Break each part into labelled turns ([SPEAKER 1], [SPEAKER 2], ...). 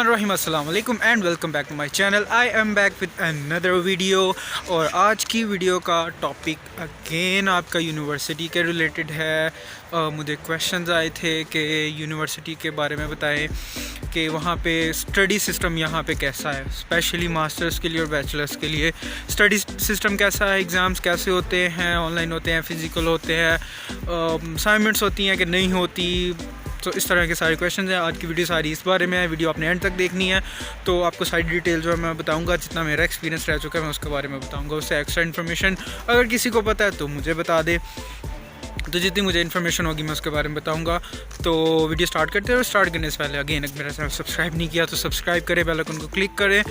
[SPEAKER 1] बिस्मिल्लाहिर्रहमानिर्रहीम, अस्सलाम वालेकुम and welcome back to my channel. I am back with another video. और आज की वीडियो का टॉपिक अगेन आपका यूनिवर्सिटी के रिलेटेड है। मुझे क्वेश्चंस आए थे कि यूनिवर्सिटी के बारे में बताएं कि वहाँ पे स्टडी सिस्टम यहाँ पे कैसा है, स्पेशली मास्टर्स के लिए और बैचलर्स के लिए स्टडी सिस्टम कैसा है, एग्ज़ाम्स कैसे होते हैं, ऑनलाइन होते हैं, फ़िज़िकल होते हैं, असाइनमेंट्स होती हैं कि नहीं होती। तो इस तरह के सारे क्वेश्चन हैं। आज की वीडियो सारी इस बारे में है। वीडियो आपने एंड तक देखनी है तो आपको सारी डिटेल जो है मैं बताऊंगा। जितना मेरा एक्सपीरियंस रह चुका है मैं उसके बारे में बताऊंगा। उससे एक्स्ट्रा इन्फॉर्मेशन अगर किसी को पता है तो मुझे बता दे, तो जितनी मुझे इन्फॉर्मेशन होगी मैं उसके बारे में बताऊंगा। तो वीडियो स्टार्ट करते हैं। स्टार्ट करने से पहले अगेन अगर मेरा चैनल सब्सक्राइब नहीं किया तो सब्सक्राइब करें, बेल आइकन को क्लिक करें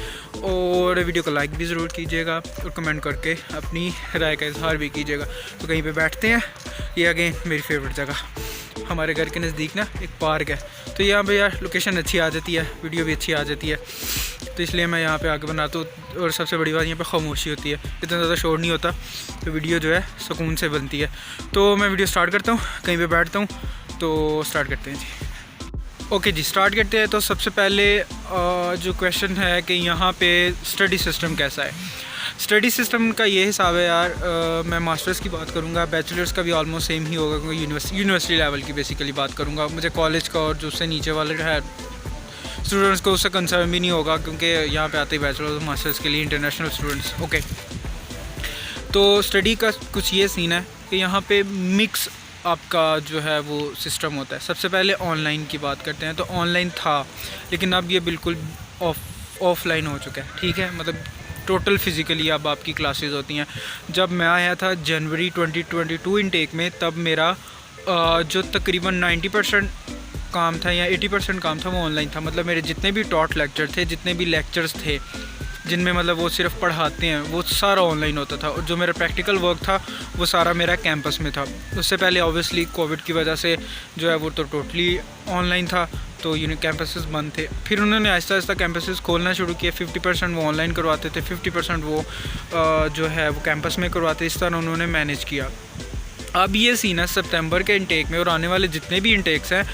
[SPEAKER 1] और वीडियो को लाइक भी ज़रूर कीजिएगा और कमेंट करके अपनी राय का इजहार भी कीजिएगा। तो कहीं पे बैठते हैं। ये अगेन मेरी फेवरेट जगह, हमारे घर के नज़दीक ना एक पार्क है, तो यहाँ पे यार लोकेशन अच्छी आ जाती है, वीडियो भी अच्छी आ जाती है, तो इसलिए मैं यहाँ पे आके बनाता हूँ। और सबसे बड़ी बात यहाँ पे खामोशी होती है, इतना ज़्यादा शोर नहीं होता, तो वीडियो जो है सुकून से बनती है। तो मैं वीडियो स्टार्ट करता हूँ, कहीं पे बैठता हूँ, तो स्टार्ट करते हैं जी। ओके जी, स्टार्ट करते हैं। तो सबसे पहले जो क्वेश्चन है कि यहाँ पे स्टडी सिस्टम कैसा है। स्टडी सिस्टम का ये हिसाब है यार, मैं मास्टर्स की बात करूँगा, बैचलर्स का भी ऑलमोस्ट सेम ही होगा क्योंकि यूनिवर्सिटी लेवल की बेसिकली बात करूँगा। मुझे कॉलेज का और जो उससे नीचे वाले है स्टूडेंट्स को उससे कंसर्न भी नहीं होगा क्योंकि यहाँ पे आते ही बैचलर्स और मास्टर्स के लिए इंटरनेशनल स्टूडेंट्स। ओके, तो स्टडी का कुछ ये सीन है कि यहाँ पे मिक्स आपका जो है वो सिस्टम होता है। सबसे पहले ऑनलाइन की बात करते हैं। तो ऑनलाइन था लेकिन अब ये बिल्कुल ऑफलाइन हो चुका है, ठीक है, मतलब टोटल फिज़िकली अब आपकी क्लासेस होती हैं। जब मैं आया था जनवरी 2022 इनटेक में, तब मेरा जो तकरीबन 90% काम था या 80% काम था वो ऑनलाइन था। मतलब मेरे जितने भी टॉट लेक्चर थे, जितने भी लेक्चर्स थे जिनमें मतलब वो सिर्फ पढ़ाते हैं, वो सारा ऑनलाइन होता था। और जो मेरा प्रैक्टिकल वर्क था वो सारा मेरा कैंपस में था। उससे पहले ऑब्वियसली कोविड की वजह से जो है वो तो टोटली ऑनलाइन था, तो कैंपसेस बंद थे। फिर उन्होंने आहिस्ता आहिस्ता कैंपसेस खोलना शुरू किया। 50% वो ऑनलाइन करवाते थे, 50% वो जो है वो कैंपस में करवाते। इस तरह उन्होंने मैनेज किया। अब ये सीन है सितंबर के इनटेक में और आने वाले जितने भी इनटेक्स हैं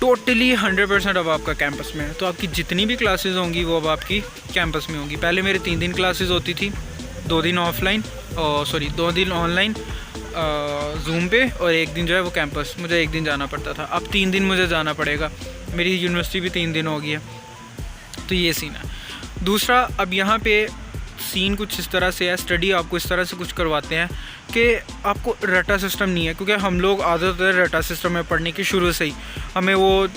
[SPEAKER 1] टोटली 100% अब आपका कैंपस में है। तो आपकी जितनी भी क्लासेस होंगी वो अब आपकी कैंपस में होंगी। पहले मेरे 3 दिन क्लासेस होती थी, 2 दिन ऑफलाइन, 2 दिन ऑनलाइन जूम पे और 1 दिन जो है वो कैंपस। मुझे 1 दिन जाना पड़ता था, अब 3 दिन मुझे जाना पड़ेगा। मेरी यूनिवर्सिटी भी 3 दिन हो गई है। तो ये सीन है। दूसरा, अब यहाँ पे सीन कुछ इस तरह से है, स्टडी आपको इस तरह से कुछ करवाते हैं कि आपको रटा सिस्टम नहीं है, क्योंकि हम लोग आदत है रटा सिस्टम में पढ़ने की। शुरू से ही हमें वो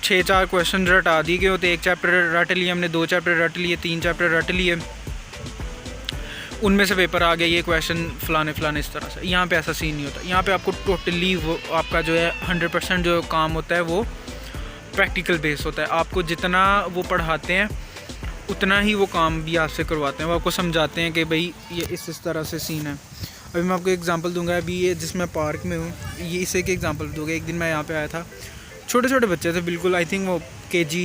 [SPEAKER 1] 6-4 क्वेश्चन रटा दिए गए होते। 1 चैप्टर रट लिए हमने, 2 चैप्टर रट लिए, 3 चैप्टर रट लिए, उनमें से पेपर आ गया, ये क्वेश्चन फलाने फलाने इस तरह से। यहाँ पे ऐसा सीन नहीं होता। यहाँ पे आपको टोटली वो आपका जो है 100% जो काम होता है वो प्रैक्टिकल बेस होता है। आपको जितना वो पढ़ाते हैं उतना ही वो काम भी आपसे करवाते हैं। वो आपको समझाते हैं कि भाई ये इस तरह से सीन है। अभी मैं आपको एग्जांपल दूंगा। अभी ये जिसमें पार्क में हूँ, ये इसे के एग्जांपल दूंगा। एक दिन मैं यहाँ पे आया था, छोटे छोटे बच्चे थे बिल्कुल, आई थिंक वो KG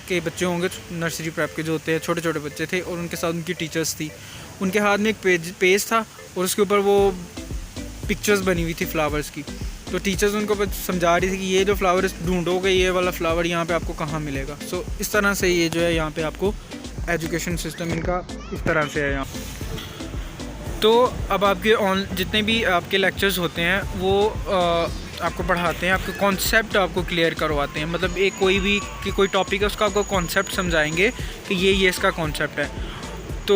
[SPEAKER 1] के बच्चे होंगे, नर्सरी प्रेप के जो होते हैं, छोटे छोटे बच्चे थे। और उनके साथ उनकी टीचर्स थी। उनके हाथ में एक पेज था और उसके ऊपर वो पिक्चर्स बनी हुई थी फ्लावर्स की। तो टीचर्स उनको समझा रही थी कि ये जो फ्लावर ढूंढोगे, ये वाला फ्लावर यहाँ पे आपको कहाँ मिलेगा। सो इस तरह से ये जो है यहाँ पे आपको एजुकेशन सिस्टम इनका इस तरह से है यहाँ। तो अब आपके जितने भी आपके लेक्चर्स होते हैं वो आपको पढ़ाते हैं, आपके कॉन्सेप्ट आपको क्लियर करवाते हैं। मतलब एक कोई टॉपिक है उसका आपको कॉन्सेप्ट समझाएंगे कि ये इसका कॉन्सेप्ट है। तो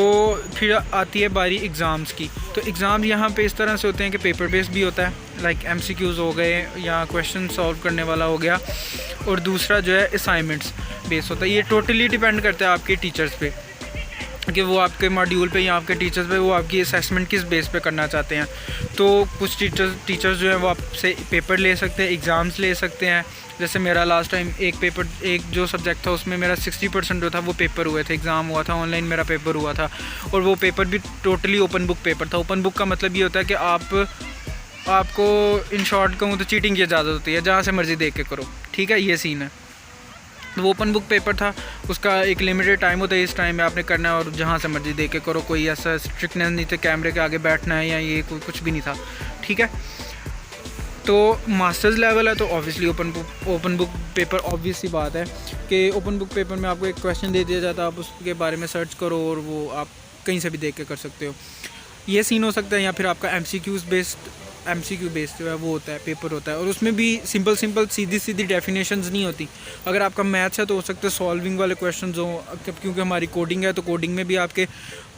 [SPEAKER 1] फिर आती है बारी एग्ज़ाम्स की। तो एग्ज़ाम यहाँ पे इस तरह से होते हैं कि पेपर बेस्ड भी होता है, लाइक MCQs हो गए या क्वेश्चन सॉल्व करने वाला हो गया, और दूसरा जो है असाइनमेंट्स बेस होता है। ये टोटली डिपेंड करता है आपके टीचर्स पे कि वो आपके मॉड्यूल पे या आपके टीचर्स पे वो आपकी असेसमेंट किस बेस पे करना चाहते हैं। तो कुछ टीचर्स जो है वो आपसे पेपर ले सकते हैं, एग्ज़ाम्स ले सकते हैं। जैसे मेरा लास्ट टाइम एक जो सब्जेक्ट था उसमें मेरा 60% जो था वो पेपर हुए थे, एग्ज़ाम हुआ था, ऑनलाइन मेरा पेपर हुआ था। और वो पेपर भी टोटली ओपन बुक पेपर था। ओपन बुक का मतलब ये होता है कि आपको इन शॉर्ट कहूँ तो चीटिंग की इजाज़त होती है, जहाँ से मर्ज़ी देख के करो, ठीक है, ये सीन है। तो वो ओपन बुक पेपर था, उसका एक लिमिटेड टाइम होता है, इस टाइम में आपने करना है और जहाँ से मर्ज़ी देख के करो। कोई ऐसा स्ट्रिक्टनेस नहीं था, कैमरे के आगे बैठना है या ये कुछ भी नहीं था, ठीक है। तो मास्टर्स लेवल है तो obviously open book paper, obvious सी बात है कि ओपन बुक पेपर में आपको एक क्वेश्चन दे दिया जाता है, आप उसके बारे में सर्च करो और वो आप कहीं से भी देख के कर सकते हो। ये सीन हो सकता है। या फिर आपका MCQ बेस्ड जो है वो होता है, पेपर होता है, और उसमें भी सिंपल सीधी डेफिनेशंस नहीं होती। अगर आपका मैथ्स है तो हो सकता है सॉल्विंग वाले क्वेश्चंस हों, क्योंकि हमारी कोडिंग है तो कोडिंग में भी आपके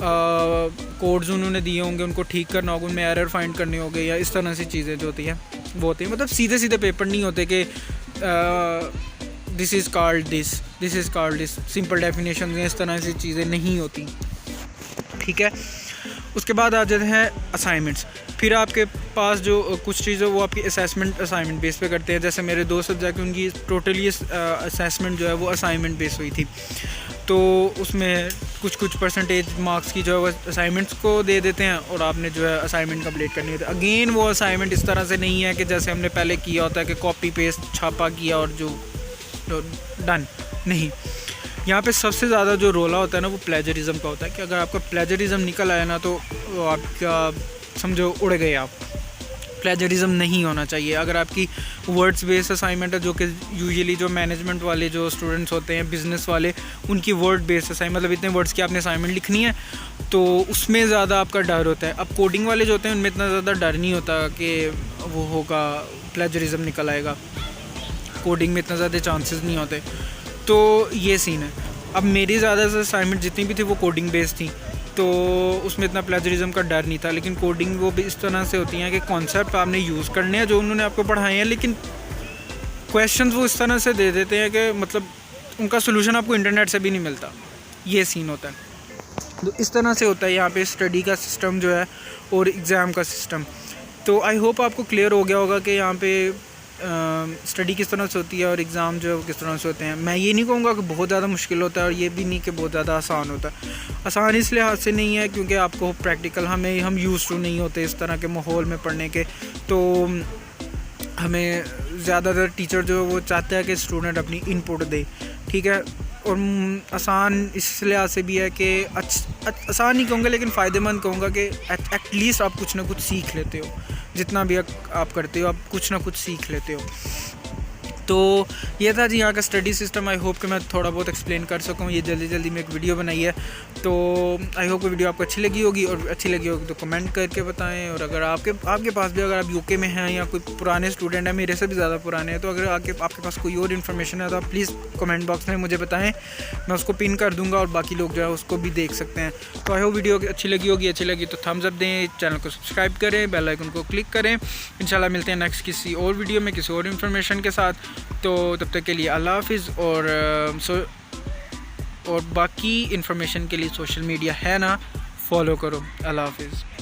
[SPEAKER 1] कोड्स उन्होंने दिए होंगे, उनको ठीक करना होगा, उनमें एरर फाइंड करने होंगे, या इस तरह से चीज़ें जो होती हैं वो होती हैं। मतलब सीधे पेपर नहीं होते कि this is called this, simple definition इस तरह से चीज़ें नहीं होती, ठीक है। उसके बाद आ जाते हैं असाइनमेंट्स। फिर आपके पास जो कुछ चीज़ें वो आपकी असाइनमेंट बेस पे करते हैं। जैसे मेरे 2 सब्जेक्ट, उनकी टोटली असेसमेंट जो है वो असाइनमेंट बेस हुई थी, तो उसमें कुछ परसेंटेज मार्क्स की जो है वो असाइनमेंट्स को दे देते हैं और आपने जो है असाइनमेंट कंप्लीट करनी होती है। अगेन वो असाइनमेंट इस तरह से नहीं है कि जैसे हमने पहले किया होता है कि कॉपी पेस्ट छापा किया और जो डन, नहीं। यहाँ पे सबसे ज़्यादा जो रोला होता है ना वो प्लेजरिज्म का होता है कि अगर आपका प्लेजरिज्म निकल आया ना तो आपका समझो उड़ गए आप। प्लेजरिज्म नहीं होना चाहिए। अगर आपकी वर्ड्स बेस्ड असाइनमेंट है, जो कि यूजुअली जो मैनेजमेंट वाले जो स्टूडेंट्स होते हैं, बिज़नेस वाले, उनकी वर्ड बेस्ड असाइनमेंट, मतलब इतने वर्ड्स की आपने असाइनमेंट लिखनी है, तो उसमें ज़्यादा आपका डर होता है। अब कोडिंग वाले जो होते हैं उनमें इतना ज़्यादा डर नहीं होता कि वो होगा प्लेजरिज्म निकल आएगा, कोडिंग में इतना ज़्यादा चांसेस नहीं होते। तो ये सीन है। अब मेरी ज़्यादातर असाइनमेंट जितनी भी थी वो कोडिंग बेस्ड थी, तो उसमें इतना प्लेजरिज्म का डर नहीं था। लेकिन कोडिंग वो भी इस तरह से होती हैं कि कॉन्सेप्ट आपने यूज़ करने हैं जो उन्होंने आपको पढ़ाए हैं, लेकिन क्वेश्चंस वो इस तरह से दे देते हैं कि मतलब उनका सोल्यूशन आपको इंटरनेट से भी नहीं मिलता। ये सीन होता है। तो इस तरह से होता है यहाँ पे स्टडी का सिस्टम जो है और एग्ज़ाम का सिस्टम। तो आई होप आपको क्लियर हो गया होगा कि यहाँ पे स्टडी किस तरह से होती है और एग्ज़ाम जो है वो किस तरह से होते हैं। मैं ये नहीं कहूँगा कि बहुत ज़्यादा मुश्किल होता है और ये भी नहीं कि बहुत ज़्यादा आसान होता है। आसान इस लिहाज से नहीं है क्योंकि आपको प्रैक्टिकल हम यूज़ टू नहीं होते इस तरह के माहौल में पढ़ने के, तो हमें ज़्यादातर टीचर जो वो चाहता है कि स्टूडेंट अपनी इनपुट दे, ठीक है। और आसान इस लिहाज से भी है कि आसान नहीं कहूँगा लेकिन फ़ायदेमंद कहूँगा कि एटलीस्ट आप कुछ ना कुछ सीख लेते हो। जितना भी आप करते हो आप कुछ ना कुछ सीख लेते हो। तो ये था जी यहाँ का स्टडी सिस्टम। आई होप कि मैं थोड़ा बहुत एक्सप्लेन कर सकूँ। ये जल्दी में एक वीडियो बनाई है, तो आई होप कि वीडियो आपको अच्छी लगी होगी, और अच्छी लगी होगी तो कमेंट करके बताएं। और अगर आपके पास भी, अगर आप यूके में हैं या कोई पुराने स्टूडेंट हैं, मेरे से भी ज़्यादा पुराने हैं, तो अगर आपके पास कोई और इन्फॉर्मेशन है तो आप प्लीज़ कमेंट बॉक्स में मुझे बताएँ, मैं उसको पिन कर दूँगा और बाकी लोग जो है उसको भी देख सकते हैं। तो आई होप वीडियो अच्छी लगी तो थम्स अप दें, चैनल को सब्सक्राइब करें, बेल आइकन को क्लिक करें। इंशाल्लाह मिलते हैं नेक्स्ट किसी और वीडियो में किसी और इन्फॉर्मेशन के साथ। तो तब तक के लिए अल्लाह हाफिज़। और बाकी इन्फॉर्मेशन के लिए सोशल मीडिया है ना, फॉलो करो। अल्लाह हाफिज़।